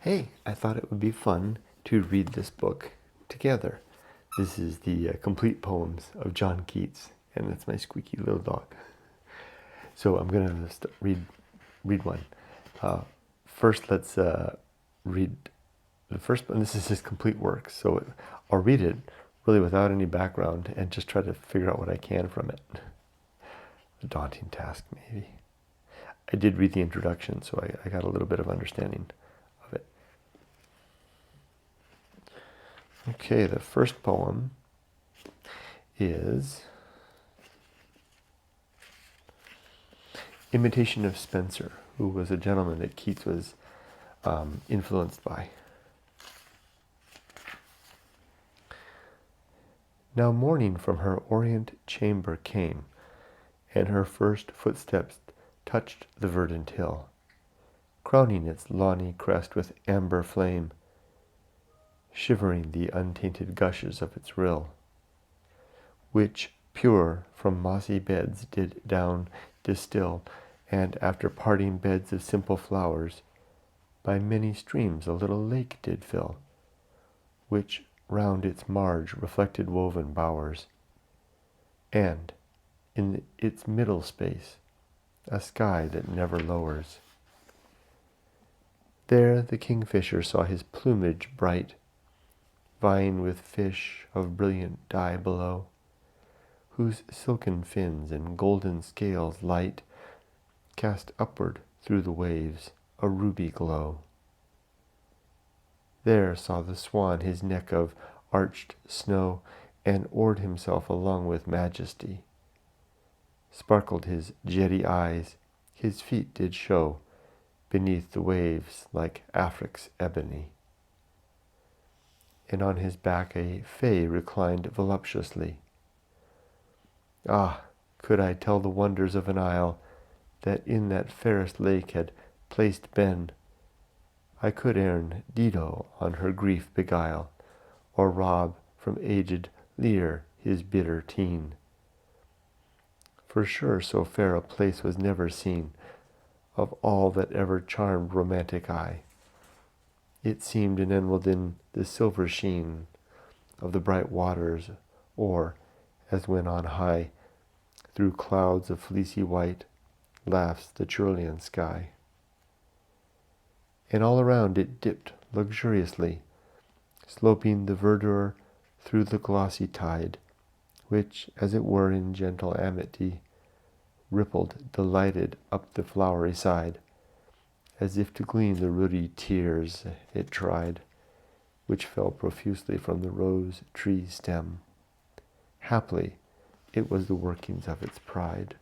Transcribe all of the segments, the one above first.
Hey, I thought it would be fun to read this book together. This is the complete poems of John Keats, and that's my squeaky little dog. So I'm gonna read one. First, let's read the first one. This is his complete work, so I'll read it really without any background and just try to figure out what I can from it. A daunting task, maybe. I did read the introduction, so I got a little bit of understanding of it. Okay, the first poem is Imitation of Spenser, who was a gentleman that Keats was influenced by. Now morning from her orient chamber came, and her first footsteps touched the verdant hill, crowning its lawny crest with amber flame, shivering the untainted gushes of its rill, which pure from mossy beds did down distill, and after parting beds of simple flowers, by many streams a little lake did fill, which round its marge reflected woven bowers, and in its middle space a sky that never lowers. There the kingfisher saw his plumage bright, vying with fish of brilliant dye below, whose silken fins and golden scales light cast upward through the waves a ruby glow. There saw the swan his neck of arched snow, and oared himself along with majesty. Sparkled his jetty eyes, his feet did show beneath the waves like Afric's ebony. And on his back a fay reclined voluptuously. Ah, could I tell the wonders of an isle that in that fairest lake had placed been, I could e'en Dido on her grief beguile, or rob from aged Lear his bitter teen. For sure so fair a place was never seen of all that ever charmed romantic eye. It seemed enamelled in the silver sheen of the bright waters, or, as when on high, through clouds of fleecy white, laughs the cerulean sky. And all around it dipped luxuriously, sloping the verdure through the glossy tide, which, as it were in gentle amity, rippled delighted up the flowery side, as if to glean the ruddy tears it tried, which fell profusely from the rose tree stem. Haply it was the workings of its pride,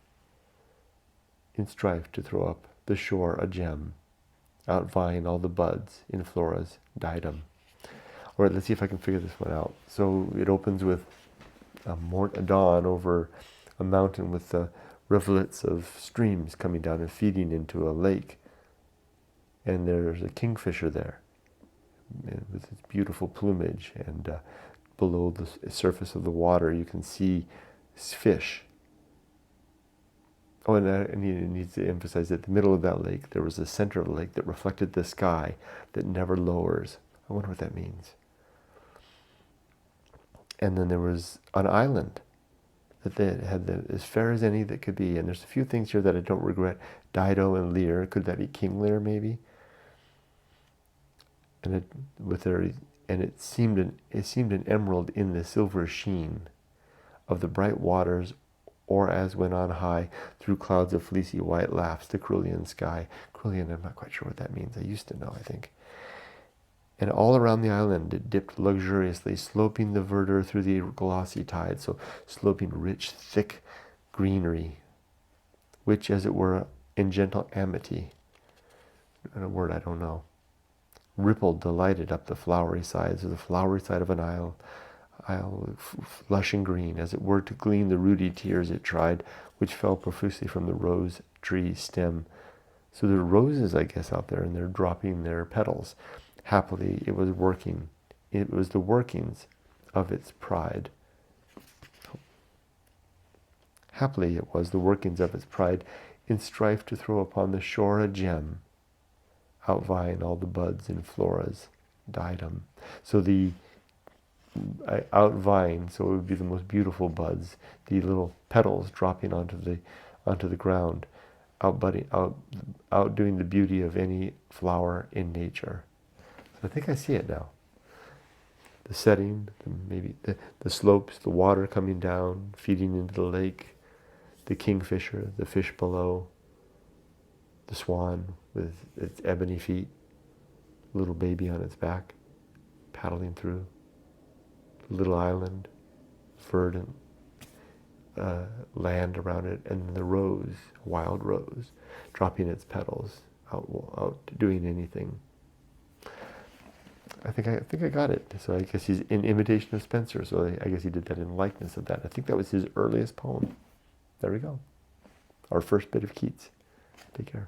in strife to throw up the shore a gem, outvying all the buds in Flora's diadem. All right, let's see if I can figure this one out. So it opens with a dawn over a mountain with the rivulets of streams coming down and feeding into a lake. And there's a kingfisher there with its beautiful plumage. And below the surface of the water, you can see fish. Oh, and I need to emphasize that the middle of that lake, there was a center of the lake that reflected the sky that never lowers. I wonder what that means. And then there was an island that they had as fair as any that could be. And there's a few things here that I don't regret. Dido and Lear. Could that be King Lear, maybe? And it seemed an emerald in the silver sheen of the bright waters, or as when on high through clouds of fleecy white laughs the cerulean sky. Cerulean, I'm not quite sure what that means. I used to know, I think. And all around the island it dipped luxuriously, sloping the verdure through the glossy tide, so sloping rich, thick greenery, which, as it were, in gentle amity, a word I don't know, rippled delighted up the flowery sides, or the flowery side of an isle lush and green, as it were to glean the ruddy tears it tried, which fell profusely from the rose tree stem. So there are roses, I guess, out there, and they're dropping their petals. Happily, it was the workings of its pride. Happily, it was the workings of its pride, in strife to throw upon the shore a gem, outvying all the buds in Flora's diadem. So the outvying, so it would be the most beautiful buds, the little petals dropping onto the ground, outdoing the beauty of any flower in nature. So I think I see it now. The setting, maybe the slopes, the water coming down, feeding into the lake, the kingfisher, the fish below, the swan with its ebony feet, little baby on its back, paddling through, little island, verdant land around it, and the rose, wild rose, dropping its petals out doing anything. I think I got it. So I guess he's in Imitation of Spenser. So I guess he did that in likeness of that. I think that was his earliest poem. There we go. Our first bit of Keats. Take care.